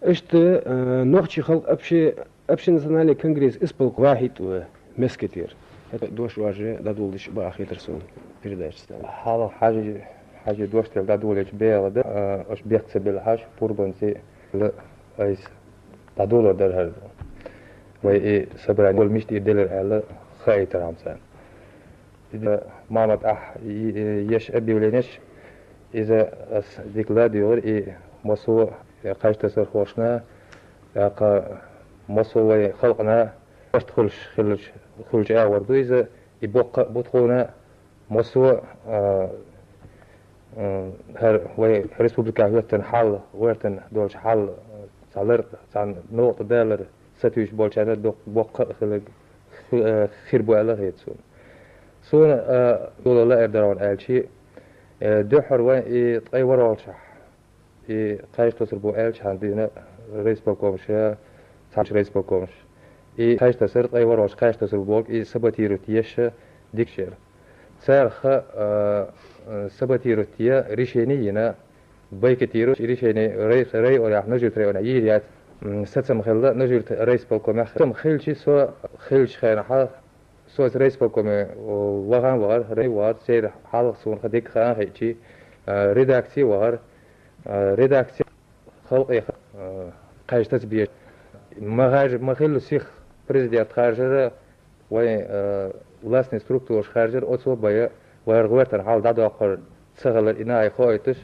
اشت نوخشي خلق أبشي ناسيونالي конгресс исполк واحد ومسكتير هذا دوش واجه ده دولش بأخي ترسون передача ставить. حال حاجة دوشتل دا دولش بيغ ده اش بيغتسب بالحاج بوربونسي لا ايس دا دولار در هرد وي سبراني والمش دي دلر على خايت رامسان إذا مامت يش أبي ولينش إذا ديك لا ديور مصو قاش تسر خوشنا مصو خلقنا باش خلش وردو إذا يبقى بتخونا مصو هر وي ريسبوبليكا ويرتن حال ويرتن دولش حال صالر عن نقطة دالر ستويش بولشانا بقى خير بوالله هيتسون سون دول لا يقدرون على شيء دحر وين تقي ورالشح قايش تصربو ألش عندنا رئيس بقومش تاج رئيس بقومش قايش تصير تقي ورالش قايش تصربوك سبتيروتيش ديكشير سارخ سبتيروتيا ريشينينا بيكتيرو ريشيني رئيس رئي ولا نجيت رئي يريات ستم خلا نجيت رئيس بقوم ختم خلشي سو خلش خير سوز رئيس بقوم وغان وغار رئي وغار سير حال سون خديك خان هيجي ريداكسي وغار ريداكسي خلق قايش تسبيش ما خلو سيخ президент خارجر وين властный структура خارجر أصلا بيا ويرغوتر حال دادو آخر سهل إناء خايتش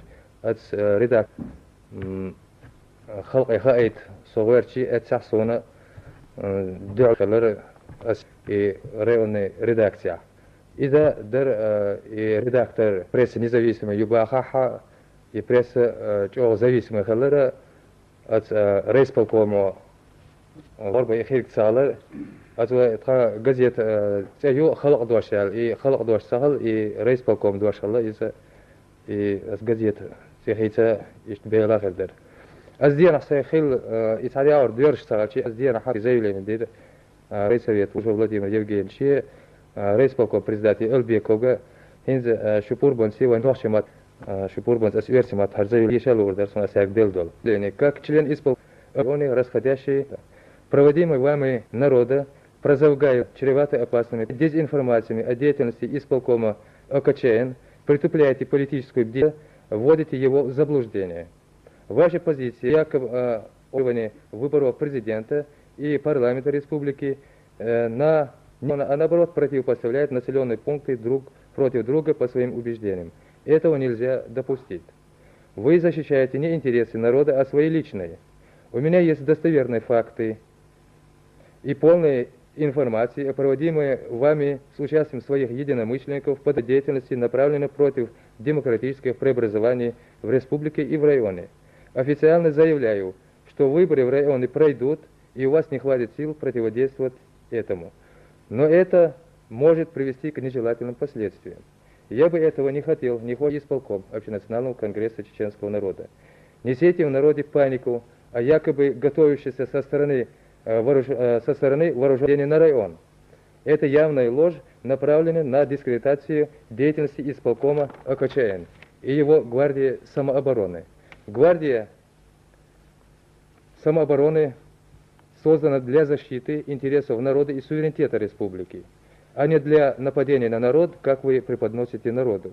أتس ريداك خلق خايت صغيرشي أتسحسونا دعو كلر أس ريوني ريداكسيا إذا در редактор прессы независимый юбахаха и пресса чего зависимый халера от рейсполкома ضربة يخيرك سالر أتوا ترى газет تيجو خلق دوشال إي خلق دوش سهل إي ريسполком دوشال إذا إي газет تيجي يشتبه آخر در أزدينا سيخيل إيطاليا أردير اشتغل شيء أزدينا حق زيلين دير رئيس الولايات فلاديمير يevgenيевич رئيسполком президенти Эльбековга هنز شپوربونسي وين روحشمات شپورбонс أسверсимат харзави ешал ордер сона сагдел дол. Как член исполкома расходящий проводимый вами народа прозавгают чреваты опасными дезинформациями о деятельности исполкома ОКЧН, притупляете политическую бдительность, вводите его в заблуждение. Ваши позиции якобы о выборах президента и парламента республики а наоборот противопоставляет населенные пункты друг против друга по своим убеждениям. Этого нельзя допустить. Вы защищаете не интересы народа, а свои личные. У меня есть достоверные факты и полная информация, проводимая вами с участием своих единомышленников по деятельности, направленной против демократических преобразований в республике и в районе. Официально заявляю, что выборы в районе пройдут, и у вас не хватит сил противодействовать этому. Но это может привести к нежелательным последствиям. Я бы этого не хотел, не хочет исполком Общенационального конгресса чеченского народа. Несите в народе панику о якобы готовящейся со стороны вооружения на район. Это явная ложь, направленная на дискредитацию деятельности исполкома ОКЧН и его гвардии самообороны. Гвардия самообороны создана для защиты интересов народа и суверенитета республики, а не для нападения на народ, как вы преподносите народу.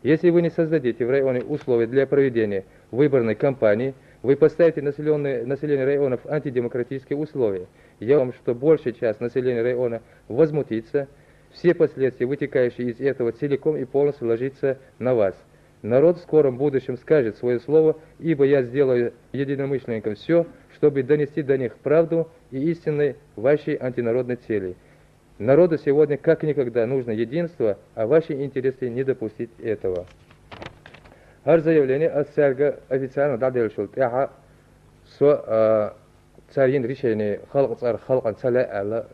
Если вы не создадите в районе условия для проведения выборной кампании, вы поставите население районов в антидемократические условия. Я вам, что большая часть населения района возмутится, все последствия, вытекающие из этого, целиком и полностью ложатся на вас. Народ в скором будущем скажет свое слово, ибо я сделаю единомышленникам все, чтобы донести до них правду и истинной вашей антинародной цели. Народу сегодня как никогда нужно единство, а ваши интересы не допустить этого. Har заявление от Сәргі официально дадел шултяха со царин решение халқан цаля әлі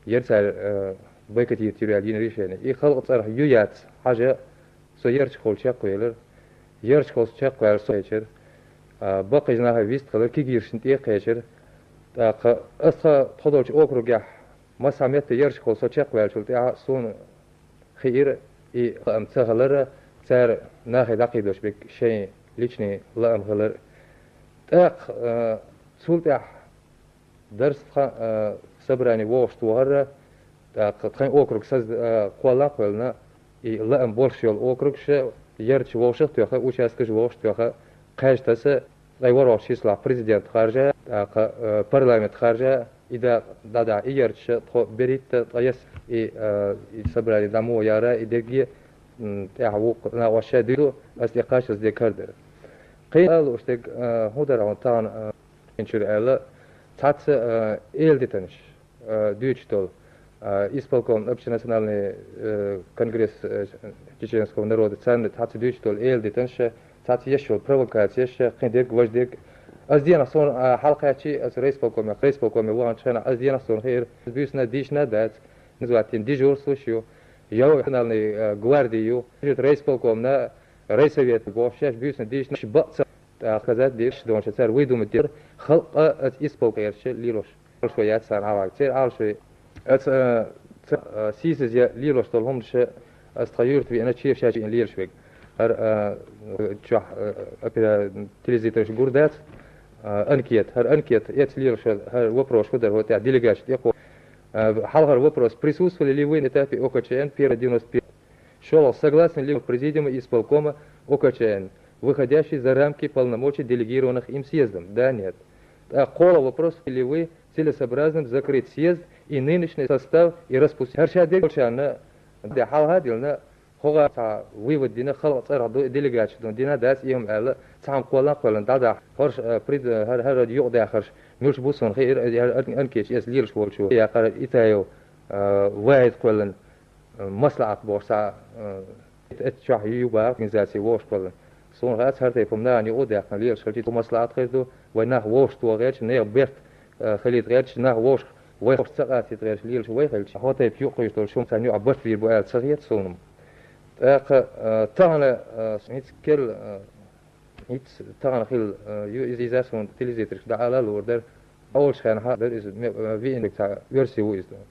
ер цар байкатир тюрялин решение. И халқан цар юят хажа со ерч холчак қойылыр, ерч холчак қойылыр со ечер, бақы жынаға вист қылыр, кегершін тек қечер, асқа тодолч округя масаметті ерч холчак қойылыр шултяха сон хейір и амцағылыр цар нахи дақидош бек шей личный лам хылыр. Так سولت درس سبراني ووشت وهرة خين أوكرك سز قولا قلنا لا أمبولشيل أوكرك ش يرتش ووشت تيخا وشاسكش ووشت تيخا قاش تسا لا يورو شيسلا بريزيدنت خارجة برلمان خارجة إذا دادا يرتش بريت طيس سبراني دمو يارا إدقي تعوق نواشديو أصدقاش أصدقائر قيل أشتق هودر عن تان إنشر ألا تات إلدتنش ديجيتال исполком общенациональный конгресс чеченского народа цен тат дيجيتال إلدتنش تات يشول провокация خندق وجدق أزدينا صون حلقة شيء رئيس بالكم وان شان أزدينا صون خير بيسنا ديشنا دات نزواتين ديجور سوشيو يو национальный гвардию رئيس بالكم نا رئيس совет بوشش بيسنا ديشنا شبط сказать ديش دون شتر ويدوم دير خلق исполкерش ليروش شويات سان عواك تير عالشوي سيسز يا ليروش طولهم ش استخيرت في أنا شيف شاشي إن ليرشويك هر تشوح أبدا تلزيتش جوردات هر أنكيت يت ليروش هر وبروش خدر هو تاع ديليجاش يقو حلقة вопрос присутствовали ли вы на этапе ОКЧН первый 91 шел согласен ли президиума исполкома ОКЧН, выходящий за рамки полномочий делегированных им съездом? Да, нет. Кола вопрос ли вы целесообразным закрыть съезд и нынешний состав и распустить? Харшадельчана да халхадилна хога вывод дина халат раду делегацию дина дас им ала сам колан да харш пред хар юда харш مش بوسون خير أنكيش يسليرش والشو يا قرر إتايو واحد قلن مصلحة بورصة اتشاح يوبا organisatie ووش قلن صون غاز هرتي فمنا أني أودي أخنا ليرش خلتي مصلحة خيردو ويناه ووش تو غيرش نير بيرت خليت غيرش ناه ووش ويخش سقاتي غيرش ليرش ويخلش هوتي بيوقيش دول شوم تانيو عبرت في البوال صغير صونم تانا سميت كل niet tagan heel is dat zo'n televisie daar alle loorder alles gaan hadden is wie in de versie hoe is dat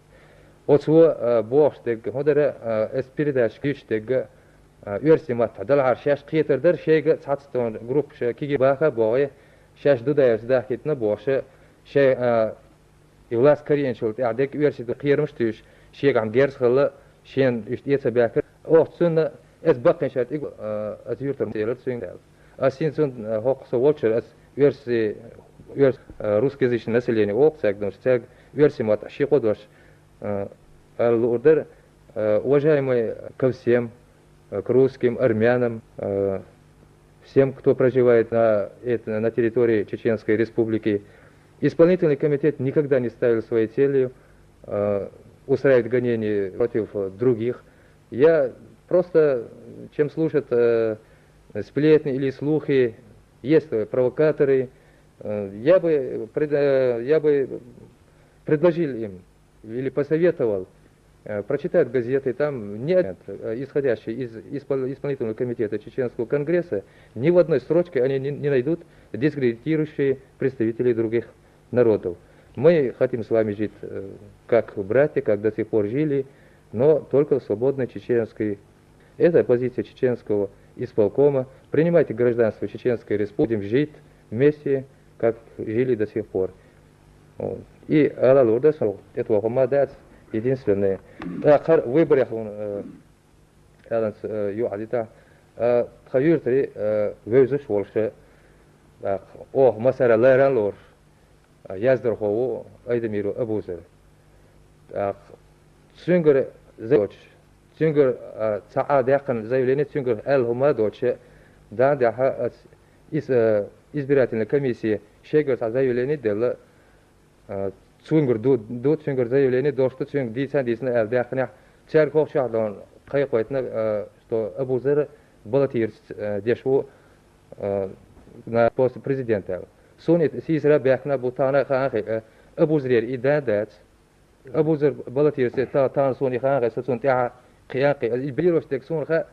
wat zo boos de hodere espiridash gishtig versie mat dal har shash qiter der shayga satston grup kigi baha boye shash dudayas dahitna boşe şey evlas kariyen şolt adek versi de qirmiş tüş shayga am gers khalla shen işte bakır ohtsun es bakın şart az yurtum delet süngdal Асинцун хокса волчер as версии русскоязычное население оксак стяг версии мат шикодош ордер уважаемые ко всем к русским армянам всем кто проживает на территории Чеченской Республики исполнительный комитет никогда не ставил своей целью устраивать гонения против других я просто чем слушать сплетни или слухи, есть провокаторы, я бы предложил им или посоветовал прочитать газеты, там нет, исходящие из исполнительного комитета Чеченского конгресса, ни в одной строчке они не найдут дискредитирующие представителей других народов. Мы хотим с вами жить как братья, как до сих пор жили, но только в свободной чеченской. Это позиция чеченского исполкома. Принимайте гражданство Чеченской Республики, будем жить вместе, как жили до сих пор. И Алалурдас, этого Хамадат, единственное. Выборах он, Аланс Юадита, Тхаюртри, Вейзуш Волше, Масара Лайран Лор, Яздерхову, Айдемиру Абузер. Цюнгер Зайоч. Цюнгер Цаадяхан заявление Цюнгер Эл-Хума Доче, да, избирательной комиссии Шейгер заявление дела Цюнгер до Цюнгер заявление до что Цюнгер дисна Эл-Дяханя Церков Шахдон Кайкойтна, что Абузер баллотируется дешево на пост президента. Сунит Сизра Бяхна Бутана Ханхи Абузер и Дадат Абузер баллотируется Тан Суни Ханхи Сунтя قياقي البيروش تكسون خا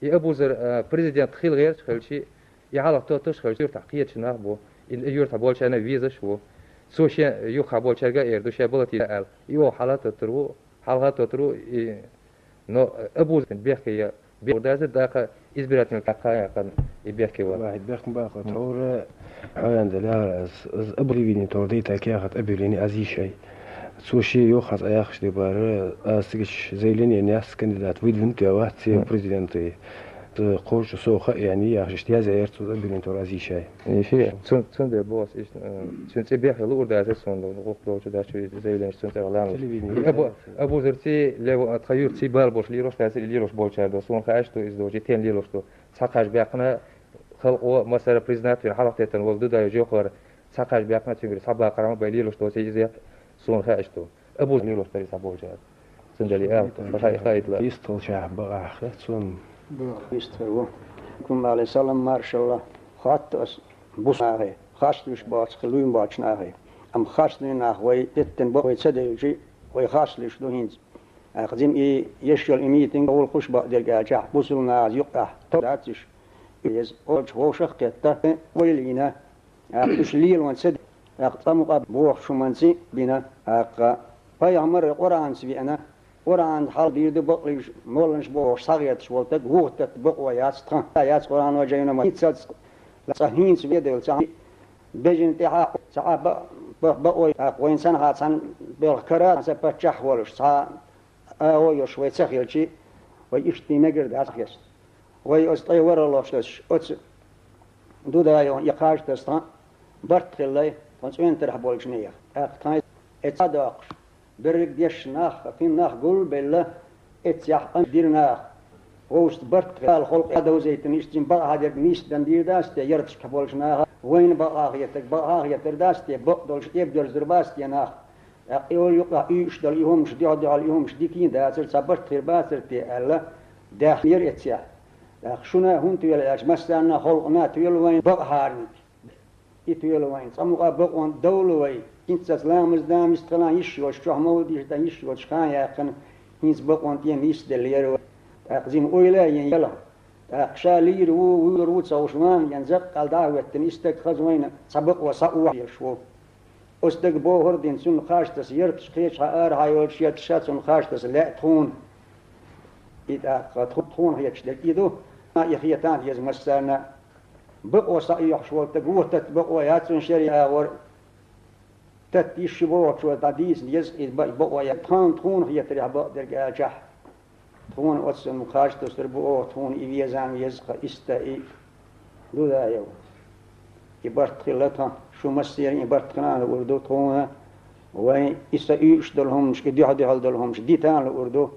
يأبوزر بريزيدنت خيل غير خلشي يعلق توتش خلشي يرتاح قيت ناقبو يرتاح بولش أنا فيزا شو سوشي يوخا بولش أرجع يردو شيء بلتي قال يو حالات تترو حالات تترو نو أبوزر بيحكي بيرداز داخل إزبرت من الكاكا قد يبيك واحد بيخ باقة تور حيان دلها از أبري بيني توردي تاكياخت أبريني أزي شيء سوشي يوخز أياخش دبار أستكش زي لين يعني أس كانديدات ويدفنت يا واحد سي بريزيدنتي قوش سوخ يعني ياخش اشتياز عيرت أبريني تور أزي شيء في تون ده بوس إيش تون تبيح لور ده أساسون لو نقول لو تدا شوي زي لين تون تغلام أبو زرتي لو تغير تي بالبوش ليروش تاسي ليروش بولشار دو سون خاش تو إزدوجي تين ليروش تو ساقاش بيقنا خلق مسار بريزنات في حركة تنولد ده يجوخر ساقاش بيقنا تبي صبا قرام بيليروش تو سيجي سون خاش تو أبو ليروش تري صبوجار سندلي خايت لا يستل شعب بقى خت سون يستلو كم عليه سلام ما شاء الله خاط بوسناه خاص باش خلوين باشناه أم خاص لنا وي تتن بوي تسديجي وي خاص ليش دوهينز أخزم يشيل إميتين أول خش بقدر جاء بوسلنا يقع تراتش يز أوج هو شقته ويلينا أخش ليل ونسد أقطمق بوخ شو منسي بنا أق فيعمر القرآن سبي أنا قرآن حال بيد بقليش مولنش بوخ صغير شولتك هو تتبق وياتستان يات قرآن وجينا ما يتصد صحين سبي دول صح بيجن تها صح بقوي وين سنة هاتسان بالكرة سبتشح ولش صح أو يشوي سخيل شيء ويشتي نجر ده سخيس ويستوي ورا الله شتش أتس دودا يقاش تستان برت خلي فنسوين ترح بولش نية أقطعي اتصدقش برك ديش ناخ في ناخ قول بالله اتيح دير ناخ ووست برت الخلق هذا وزيت نيشتين بقى هذا نيشت دندير داست يرتش كبولش ناخ وين بقى هيتك بقى هيتر داست بقدرش يبدر زرباست يناخ يقول يقع إيش دل يهم شدي عدي على يهم شدي كين ده أصل صبرت خير باسر تي الله ده خير اتسع شونا هون تيل إيش مثلا خلقنا تيل وين بقى هارني يتيل وين سموها بقى وين دول وين كنت سلام زدام استلام يشي وشوه مودي ده يشي وشكان يا كن هنز بقى وين تين يس دلير أخزين أويلا يلا أخشالير ويرو تسوشمان ينزق على دعوة تنيستك خزوين سبق وسقوا يشوف أستق بوهر دين سن خاش تسيرت شقيش هار هايول شيت شات سن خاش تس لا تخون إذا تخون هي تشدك إذا ما يخيتان يز مسنا بقوا صيح شو تقوه تتبقوا ياتون شريعة ور تتيش بوه شو تديس يز بقوا يتخون تخون هي تريح بقدر جح تخون أتسن خاش تسر بقوا تخون إبيزان يزق إستئي دو ذا يو يبرت خلتها شو مسيرين يبرت خلان الأردو تخونها وين إستئيش دلهم مش كدي حد دلهم مش دي تان الأردو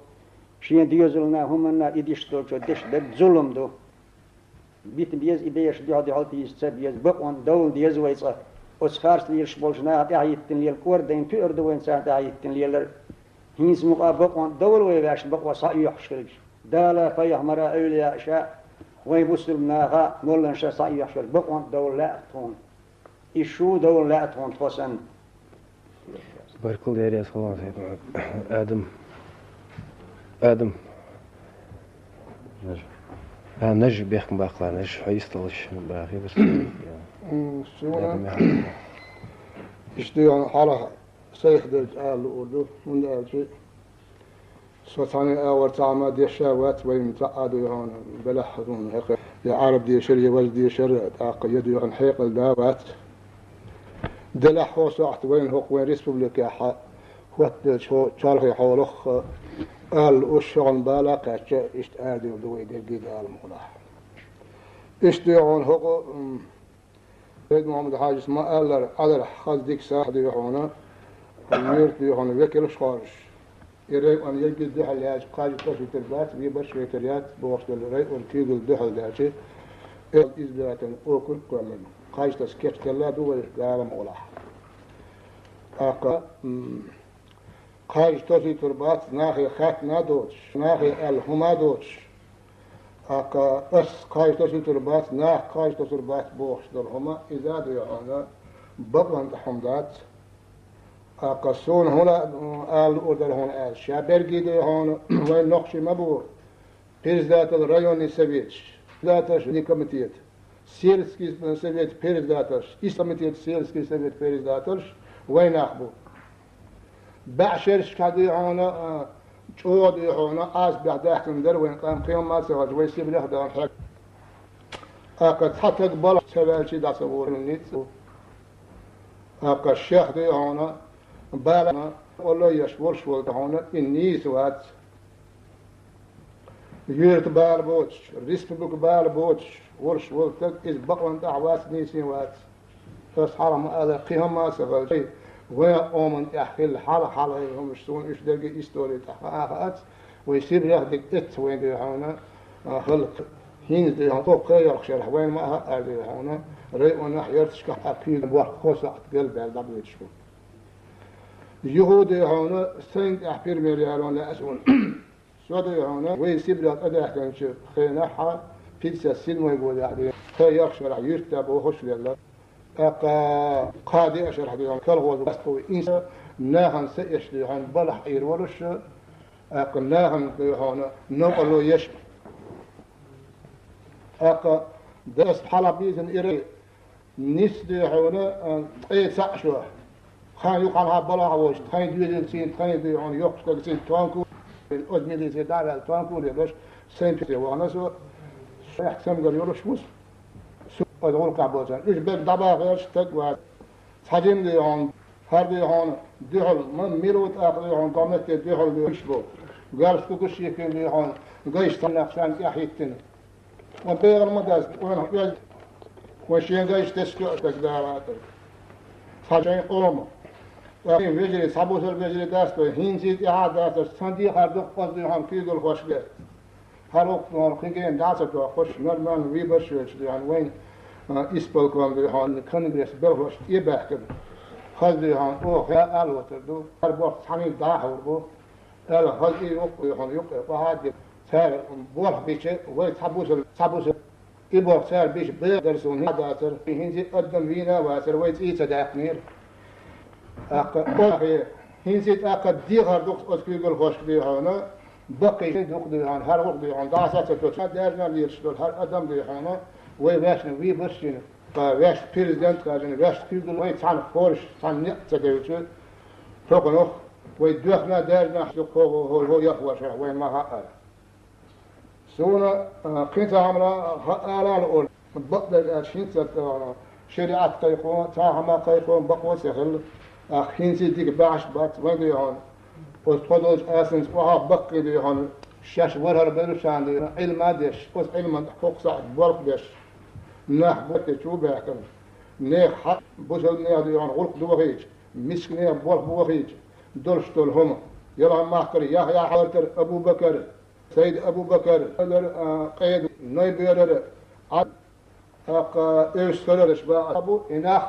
شين ديوزلنا هم أن إديش دول شو ديش ده ظلم دو بيت بيز إديش دي حد حالتي يستب بيز بقون دول ديز ويصه أسخارس ليش بولشنا تعيتن ليل كوردين تأردو وين سان تعيتن ليل هينز مقابقون دول ويباش بقوا صيح شلش دالا فيح مرا أولياء شاء ويبسلناها مولن شا صيح شل بقون دول لا تون إيشو دول لا تون توسن بارك الله يا خلاص آدم نجي بيحكم باقلا نجي حيستلش باقي بس سونا اشتيان حالة سيخ درج آل الأردو من دارجي سوطاني آور تعمى دي الشاوات وين تعادوا يهون بلحظون حقا يا عرب دي شرية وجد دي شرية تعقيدوا يهون حيق الدابات دلح هو ساعت وين هو وين ريسبوبليكا وقت شارخي حولخ آل أشغل بالا قاتشا اشتآدي ودوي دي الجيد آل مقلاح اشتيان هو سيد محمد حاج اسمه قال على خاص ديك ساعة يهونا ويرت يهونا وكل خارج يريد أن يجي الدحل ياج قاج قصي تربات بيبرش ويتريات بوقت الرأي والتيجي الدحل داشي إزبات أوكل كمل قاج تسكت كلا دول العالم أولاح أقا قاج قصي تربات ناخي خات نادوش ناخي الهما دوش أقا أس قاج قصي تربات ناخ قاج قصي تربات بوقت الهما إذا ديانا بطلن حمدات قصون هنا آل أردن هنا آل شابرجي ده هنا وين نقش مبور بيرز ذات الريون السبيتش ذاتش دي كمتيت سيرسكي سبيت بيرز ذاتش إسلامتيت سيرسكي سبيت بيرز ذاتش وين أخبو بعشرش كذي هنا جود هنا آس بعد أحكم در وين قام قيام ما سوى جوي سيب له ده أقد حتى قبل سبالشي دا سوور النيت أقد الشيخ دي هنا بالنا والله يشور شو هنا النيس وات يرت بال بوتش ريسبوك بال بوتش ورش ولتك إز بقون دعوات نيسين وات بس حرام هذا قيهم ما سبال شيء ويا أمن يحكي الحالة حالة هم يشتون إيش دقي إستوري تحققات ويصير يهدك إت وين دي هنا خلق هين دي هنا طوق يرخشر وين ما هذا هنا ريء يرتش كحكي بوح خوصة قلب على دبل تشكو يهودي هنا سنت أحبير مليارون لا أسون سودي هنا ويصير يهد أدرك كنش خيناها بيتزا سينما يقول يعني خي يرخشر يرتب وخش لله قادي أشرح بيهم كل هو بستوي إنسان ناهن سيشلي عن بلح إير ورش ناهن بيهون نقلو يش دس حلا بيزن إيري نسدي هنا أي سعشوا خان يقال ها بلح وش خان يجيل سين خان بيهون يقصد سين توانكو الأزمي زي دار التوانكو ليش سين بيسي وانا سو يحسن قال يورش مس أدور كعبوزان إيش بيك دبا غير شتق وحجم دي هون هردي هون دهل ما ميلوت آخر هون قامت دهل بيشبو قال سكوك شيكين دي هون قيش تنقشان يحيتن وبيغل مداز وين وشين قيش تسكو تقدارات حجم قوم وين بيجري صابوس البيجري داستو هين زيد إعادة سندي خردق قصدي هون كيدل خوشبه هروق هون خيجين داستو خوش نرمان ويبرشوش يعني وين إسبال كون دي هون كونغرس بلغوش يبحكم خذ هون أوه يا ألوتر دو هربوح حميد داحور بو ألا خذ يوقي هون يوقي وهاد سار بوح بيش ويت حبوس يبوح سار بيش بيدرسون هذا أثر هنزي قدم فينا وأثر ويت إيتا داخنير أخي هنزي أقد دي غردوك أسكي بالخوش دي هون بقي دوق دي هون هر وقت دي هون داسات توش دارنا ليرشدول هر أدم دي هون ويباشن ويبرشين فواش بريزيدنت كاجن واش كيدل وين تاع فورش تاع نتاكيوش فوقنوخ ويدوخنا دارنا حسوق هو يخوش وين ما هقال سونا كنت عملا هقال الأول بقدر الأشين شريعة قيقون تاهما قيقون بقوة سهل خينسي ديك باعش بات وين ديهون وتقدوش أسنس وها بقي ديهون شاش ورهر بيرشان ديهون علم ديش وس علم حقوق صاحب ورق ديش نح بوت شو بيحكم نيخ حق بوصل نيخ ديون غلق دوغيج مسك نيخ بوخ بوغيج دولش دول هم يلا محكر يحيى حارتر أبو بكر سيد أبو بكر قيد نيبيرر عد إيش سررش بقى أبو إناخ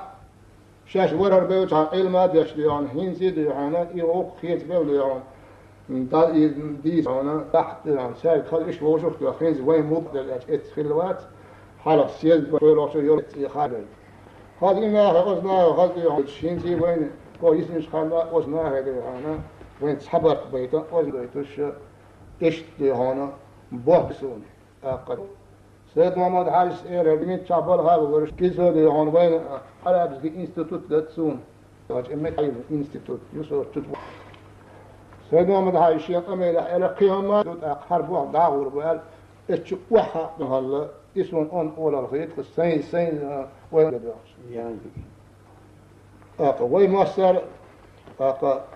شاش ورر بيوت عن علم ديش ديون هنزي ديون يروق خيت بيو ديون ديس هنا تحت يعني سايد خل إيش بوشوف ديون وين مبدل اتخلوات حلق سيد بقول شو يوم يخالف هذه ما غزنا هذه شينتي وين كويس مش خلا غزنا هذه هنا وين سحبت بيته وزيتوش إيش دي هنا بوحسون أقل سيد محمد حارس إير بنيت شعبال هذا ورش كيسو دي هنا وين على بس إنستيتوت دتسون هاج إمت عيل إنستيتوت يسوع تطبع سيد محمد حارس يقمل على قيامات حرب داور بقال إيش وحى هلا اسمه أن أول الخيط السين وين يعني وين مصر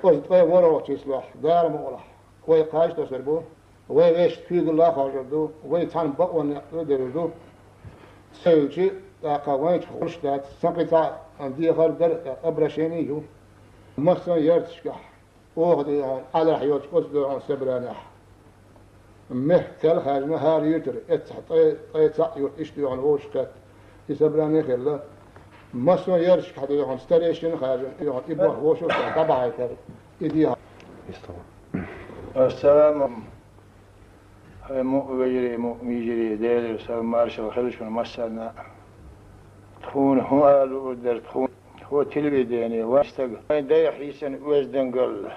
قصد ورا تصلح دار مولح وين قايش تسربو وين إيش في الله خالدو وين تان بقون يدردو سيلشي وين تخش دات سقطة عندي خالد أبرشيني جو مصر يرتشكح وغدي على حيوت قصد عن سبرانح محكل خارج نهار يتر اتسعيو اشتي عن وشكت يسبراني خلا مصر يرش حتى يحن ستريشن خارج يحن إبوه وشو طبعا يتر إديها السلام مؤجري مؤميجري دير سلام مارشال خلش من مسنا تخون هو قالوا در تخون هو تلفزيوني واستق دايح يسن وزدنقل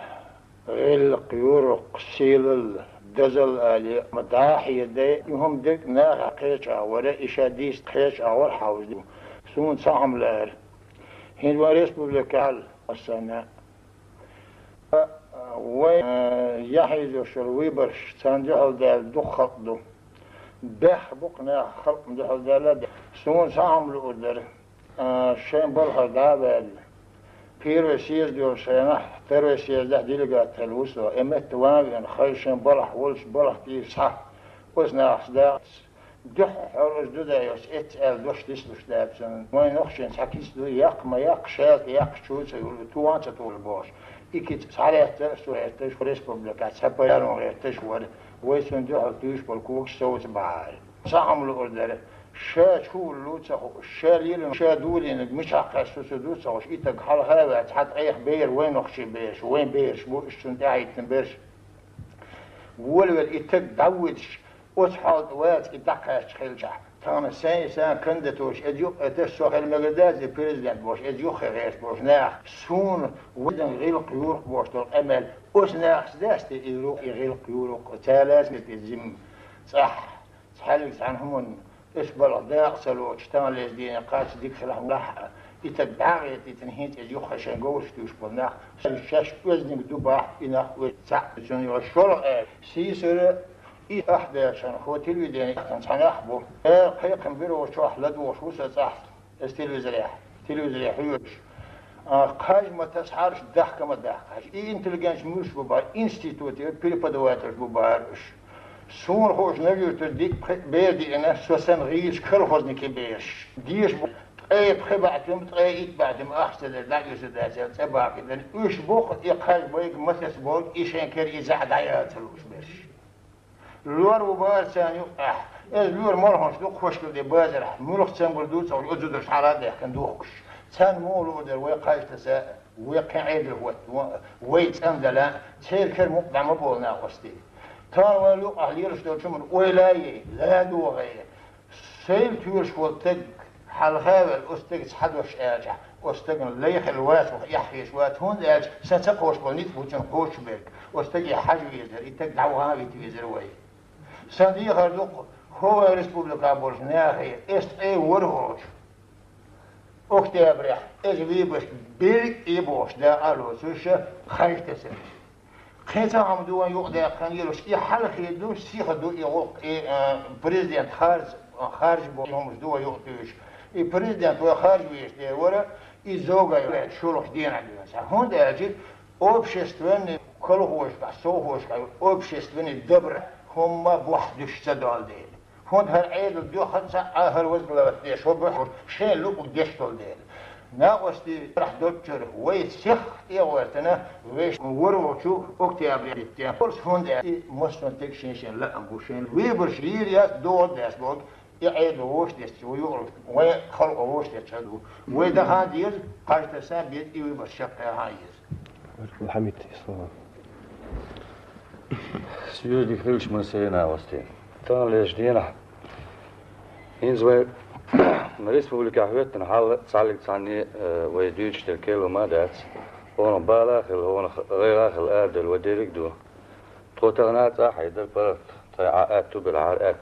غلق يورق سيل دزل آلي مداحي دي يهم دك ناخ قيشة ولا إشاديس قيشة أول حوز دي سون صاحم لأر هين واريس ببلكال السنة وين يحيزو شلوي برش سان جعل دال دو خط دو بح بقنا خلق جعل دال سون سامل أودر شين بالها دابل بير سيز ديو شينا تر سيز ده ديلغات تلوسو امت واغن خيشن بالح ولش بالح دي صح وزنا خدا دح حرز دودايوس ال دوش تسلوش دابسن ما نخشن ساكيس دو يق ما يق شاك يق شوز يقول تو انت طول باش إكيد صارت سوريتش فريسبوبليكا سبايرون ريتش ور ويسون دو دوش بالكوكس سوس باي سامل أودر شو لوتسا شاليل شادولين مش عقاس سدوتسا وش إتك حال هذا تحت أيح بير وين نخشي بيرش وين بيرش بو إشتن داعي تنبرش ولول إتك داودش وتحال دوات إتقاش خلجة تانا سان كندتوش أديو أدسو خل مقداز البريزيدنت بوش أديو خيرش بوش ناخ سون ودن غير قيور بوش دول أمل وش ناخ داستي إيروق غير قيور تالاز نتزم صح تحلق عنهم إسبل ضاق سلو تشتغل لزدين قاس ديك خلهم راح يتدعي تنهيت يجوخ عشان جوش تشبلنا الشاش وزن دوبا إنه وتسع جون يشرق سيسر أحد عشان هو تلفزيون كان صنعه قيق بيرو شوح لدو وشوس صح تلفزيون حيوش قاج ما تسحرش ضحكة ما ضحكش إنتليجنس مش ببار إنستيتوت بيربدواتر ببارش سون خوش نجيو تديك بيردي أنا سوسن غيش كل خوش نكبيش ديش أي بخبعتهم أي بعدهم أحسن لا يوجد هذا تبعك إذا إيش بوق يقال بيك مثل بوق إيش ينكر يزعد عيات الوش بيش لور وبار ثاني لور مرهمش دوق خوش كده بازر ملخ تنبر دوت أو يوجد الحالات ده كان دوقش ثان مولو ده ويقاش تساء ويقعد هو ويت أندلا تيركر مقطع مبولنا قصدي تان ولو أهلي رشدوا شمن ولاية لا دوغية سيل تيوش والتج حال هذا الأستاذ حدوش أرجع أستاذ ليخ الوات ويحيش وات هون أرجع ستقوش بنيت بوتن قوش بيك أستاذ يحاج ويزر يتج دعوها بيتويزر وي صديق هردوق هو ريسبوبليكا بولناهي است أي ورهوش أكتوبر إجبيبش بيرك إيبوش دا ألو سوشة خيش تسر خيتا عم دوان يقضي كان يروش يحل خيدوش سيخدو يغلق بريزيدنت خارج بوهم دوا يقضيش البريزيدنت وخارج ويش دي ورا الزوجة يريد شلوح دين عدوان هون دا أجل أوبشستوين كل هوش بحسو هوش أوبشستوين الدبر هم بوحدش سدال دين هون هالعيد الدو خمسة هالوزن لبتديش هو بحر شين لوك ديشتول دين ناقصتي راح دكتور ويسخ يورتنا ويش ورو شو اكتئاب يتيا فرس هون مستن تكشيشن لا امبوشين ويبرش ليريا دور داشبورد يعيد ووش ديش ويقول وخلق ووش ديشادو وده هاديز قاعد تسابيت ويبرش شقه هايز الحميد صلاه سيودي خيوش مسينا وستين تان ليش دينا إنزوي مريسبوبليكا حويتنا حال تصالك تصاني ويدوش تلكيلو ما دات هون بالاخل هون غير آخل آدل وديرك دو توتغنات حيدر برد عاقات بالعارقات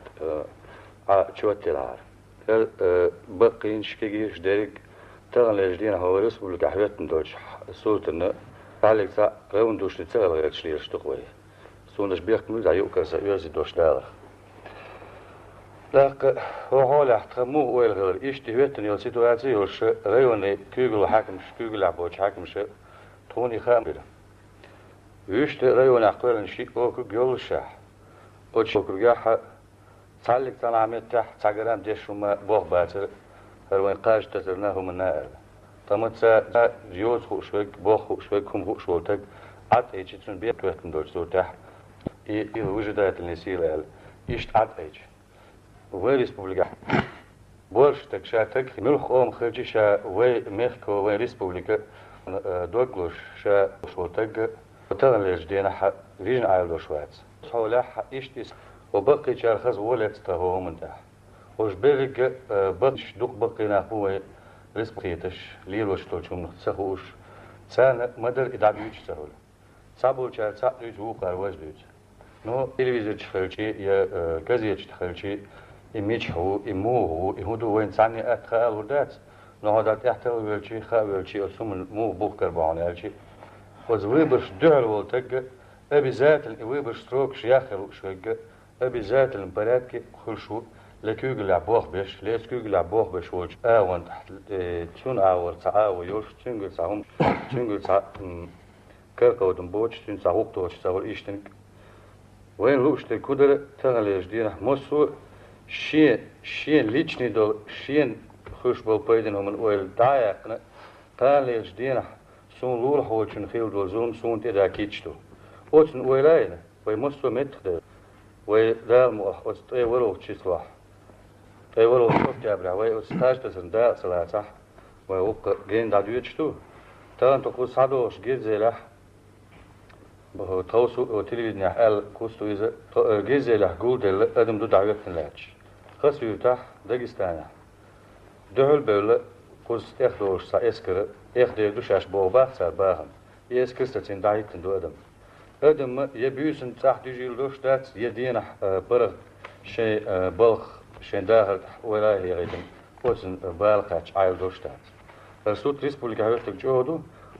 شوتي العار بقين شكيش ديرك تغن ليش دينا هو ريسبوبليكا حويتنا دوش سولتنا تصالك تصا غيون دوش تتغل غير تشلير شتقوي سونش بيخت موزع يؤكر سيوزي دوش دارخ لكن هو لا تخمو ويل غير إيش تهوتني السيتواتي وش غيوني كيغل حاكم كيغل عبوش حاكم ش توني خام بلا إيش تغيون عقول شيء أو كيغل شاح أو شو كرجاح تعلق تنعمت تحت تعجران ديش وما بوق باتر هروين قاج تزرناه من نائل تمت سا جيوز خوشوك بوق خوشوك كم خوشوتك عد إيش تون بيت توهتن دول سو تحت إذا وجدت النسيل إيش عد إيش وين ريسبوبليكا بورش تكشاتك ملخ أم خرجي شا وين ميخكو وين ريسبوبليكا دوغلوش شا شوتك وتغن ليش دينا حق ريجن عايلو شوات حولا حق إيش وبقي شارخز ولت تهو من تحت وش بيرك بقش دوق بقينا هو ريسبوبليكاش ليلوش تولشون نخسخوش سان مدر إدعبيوش سهول صابول شا صابيوش وقار وزبيوش نو تلفزيون تخلشي يا كازية تخلشي يميشهو يموهو يهودو وين ثاني أتخا وردات نهضة تحت ويلشي خا ويلشي أسوم مو بوكر بعانيلشي وزويبرش دعل والتج أبي ذات الويبرش ستروك شياخر وشوج أبي ذات البلاد كي خلشو لكوجل لعبوخ بيش ليش كوجل لعبوخ بيش وج وانت تون اور تعاو يوش تنقل تعهم تنقل تع كركو دمبوش تون تعوق توش تعور إيشتنك وين لوش تكودر تغليش دينا مصو شين ليشني دول شين خوش بالبيدن ومن أول دايقنا تغليش دينا سون لول حوشن خيل دول زوم سون تدا كيتشتو أوتن ويلاينا وي مصو متخدر وي دال مؤخ أستطيع ولو تشيسلوح أي ولو شوف جابرا وي أستاج تسن دا صلاة وي وق جين دادويتشتو تان تقول صادوش جيت زيلح بهو توسو تلفزيون حال كوستو إذا جيت زيلح قول دل أدم دو دعوة نلاش خاص يفتح داغستان دهول بول كوست إخدوش سأسكر إخدي دوشاش بوباخ سر باهم يسكر ستين دعيت دو أدم يبيوسن تحت يجيل دوش دات يدينا برغ شيء بلخ شين داخل ولا هي غيدم وسن بالقاش عايل دوش دات الصوت ريسبوليكا هرتك جودو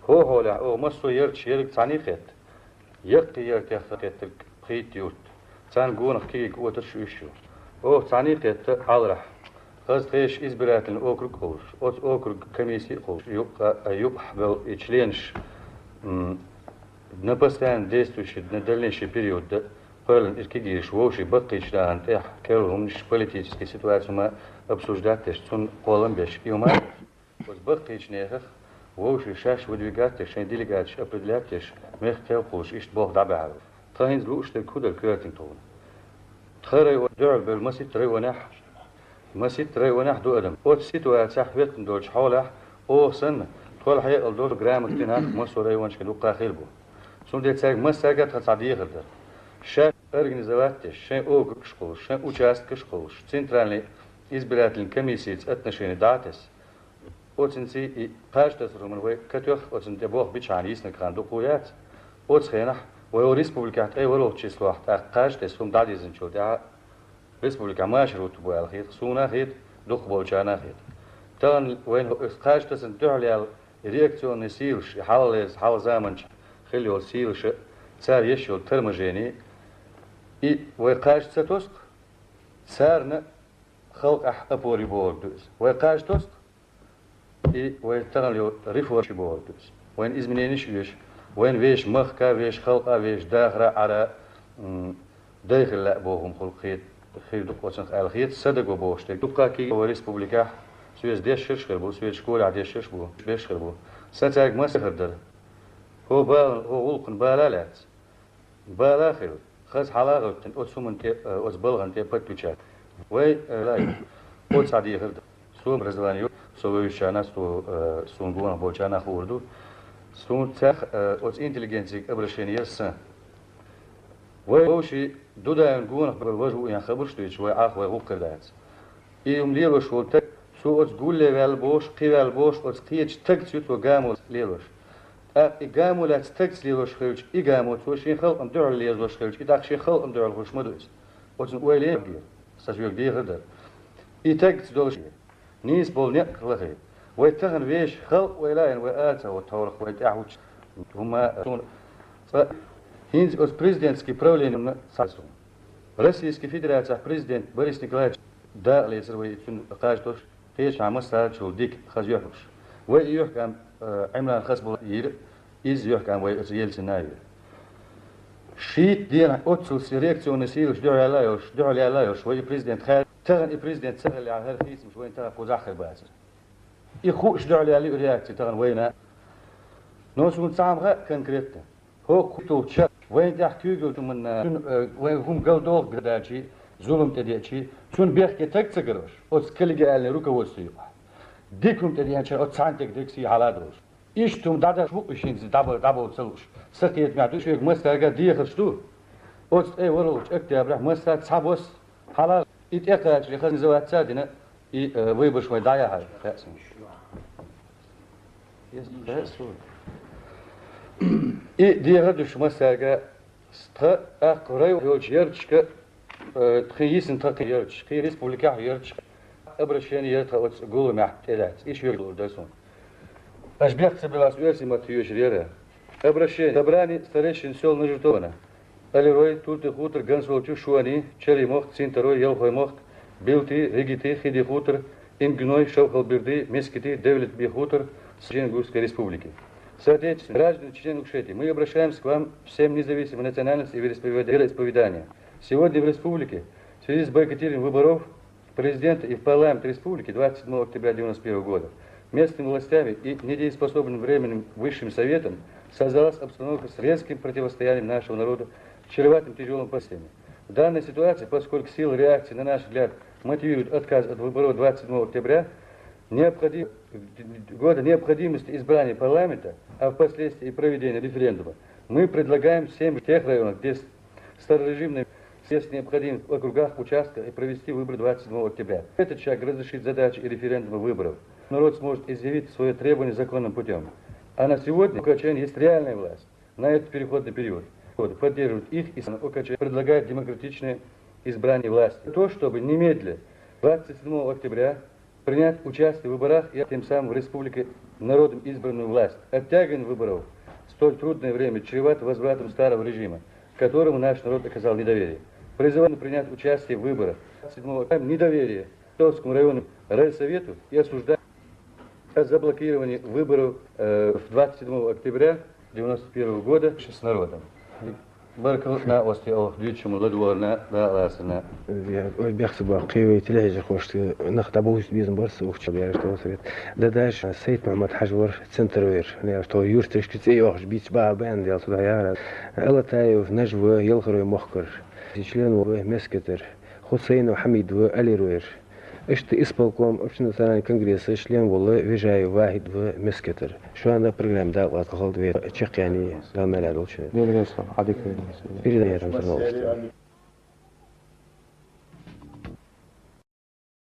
هو لا او مسو يرتش يرك تانيخت يرك يختك قيت يوت تان قون كيك وتشوشو او تانيخت علرح خاص خيش إزبرات الأوكر كوش أوكر كميسي كوش يبقى بل إتشلينش نبستان ديستوش ندلنش بريود قالن إركيجيش ووشي بقيش لان تح كلهم نش بوليتيكي سيتواسيون ما أبسوجداتش تون قولن بيش يوما وز بقيش نيخ ووشي شاش ودويجاتش شين ديليجاتش أبدلاتش ميخ كلقوش إشت بوخ دابعه تهينز لوش تكود الكيرتين تون تخري دعل بالمسيت ري ونح مسيت ري ونح دو أدم أوت سيتواسيون حويتن دولش حوله أو سن تقول حقيقة الدور جرام كتنها مسو ري ونش كدو قاخيلبو سون دي تساق مساقات خصادية غلدر شا организовать شا اوغ شقول شا участок شقول центральный избирательный комиссии отношения датес оценси и каждый сруман вы катёх оцен те бог бичанис на кранду куят оцхена вы республика ай ворох число та каждый срум дадизен чо да республика машрут буал хит суна хит дух болчана хит тан وين каждый сен дёлял реакционный силш халез хал заманч خليو سيلش صار يشيل ترمجيني إي ويقاش ستوسق صارنا خلق أبوري بوردوس ويقاش توسق إي ويتغليو ريفورش بوردوس وين إزمنينيش ويش وين ويش مخكا ويش خلقا ويش داخرة على داخل لأبوهم خلقيت خير دقوة الخيط صدقوا بوشتك دقا كي وريسبوبليكا سويس ديش شرشخربو سويس شكول عديش شرشبو بيشخربو ستاق ما سخردر هو ولقن بالالات بالاخر خاص حلاغتن أتسومن تي أتبلغن تي بتوچات وي لاي أت عادي خرد سوم رزوانيو سويشانا سون بونا بوچانا خوردو سون تخ أت إنتليجنسي أبرشينير سن وي وشي دودا نقول بالوجه يعني خبرش تويش وي آخ وي وقردات يوم ليروش ولتك سو أت قول لي بالبوش قي بالبوش أت قيتش تكتيت وقامو ليروش إقامو لا تستكس ليروش خيرج إقامو توشين خلق أم دعو ليروش خيرج إداق شي خلق أم دعو الخوش مدوز وتن ويلي بقير استجوك دي غدر إتاقت دولش نيس بول نيق لغي ويتغن ويش خلق ويلاين وآتا وطورق ويتعوش هما سون هينز أس بريزيدنتسكي правлением сасум Российской Федерации президент Борис Николаевич да лезер ويتن قاجدوش قيش عمسا شولديك خزيوحوش ويحكم عمران خصبو ير إز يحكم ويزيل ناير شيت دينا أوتسوس رياكسيون سيلش دعوا لايوش وي بريزيدنت خال تغن بريزيدنت سهل على هالخيس مش وين تغن قزاخر بازر يخوش دعوا لي رياكسي تغن وينا نوسون سامغا كونكريت هو كتو تشا وين تحكي قلت من وين هم قالوا قداشي ظلم تديشي شون بيحكي تكسكروش أوتس كل قال روكا وسيقه ديكم تديان شيء أتصانتك ديكسي على دروش إيشتم دادا شو إيشين دابو تسلوش سقيت معدوش يك مسترجع ديخشتو أوت إيه وروش أكتب رح مستر تصابوس حلال يتأكد شيء خلنا زوات سادنا ويبش ويدايا هاي تأسم إيه ديخدوش مسترجع ست أقرأ يوش يرتشك تخيسن تقي يرتش خي ريسبوليكا يرتش أبرشين يرتها قول مع تلات إيش يقول داسون أش بيحسب بلاس ويرسي ما تيوش ريرة أبرشين تبراني ستريشين سول نجرتونا اللي روي تولت خوتر جنسول تشواني شري مخت سين تروي يلخوي مخت Билти, Регити, Хиди Хутор, Ингной, Шавхалберды, Мескити, Девлет Бихутор, Чечено-Ингушской республики. Соответственно, граждане Чечено-Ингушетии, мы обращаемся к вам всем независимым национальностей и вероисповедания. Сегодня в республике в связи с бойкотированием выборов президента и в парламент республики 27 октября 1991 года местными властями и недееспособным временным высшим советом создалась обстановка с резким противостоянием нашего народа, чреватым тяжелым последствием. В данной ситуации, поскольку сила реакции, на наш взгляд, мотивирует отказ от выборов 27 октября, необходимости избрания парламента, а впоследствии и проведения референдума, мы предлагаем всем тех районах, где старорежимные есть необходимость в округах, участках и провести выборы 27 октября. Этот шаг разрешит задачи и референдума выборов. Народ сможет изъявить свое требование законным путем. А на сегодня у ОКЧН есть реальная власть на этот переходный период. Поддерживают их и ОКЧН предлагает демократичное избрание власти. То, чтобы немедленно 27 октября принять участие в выборах и тем самым в республике народом избранную власть. Оттягивание выборов в столь трудное время чревато возвратом старого режима, которому наш народ оказал недоверие. Призываем принять участие в выборах 27 октября недоверие Товскому районному райсовету и осуждаем заблокирование выборов 27 октября 1991 года с народом. Баркал на ости дючему ладуарна да ласна. Я бяхсы ба кыйвай тележе хошты нахтабуз бизнес барсы ухча бяр что совет. Да дальше Сейд Мухаммад Хажвар центр вер. Я что юртыш китей ох бич ба бен дел туда я. Алатаев нажва елхрой мохкар. Член Мескетер Хусейн Хамид Али Руэр. اشت исполком общенациональный конгресс член والله вижаю واحد ومسكتر شو أنا برنامج ده وأتخلط فيه تشيك يعني لا ملل وشيء. Belgesel, adik. Передай я там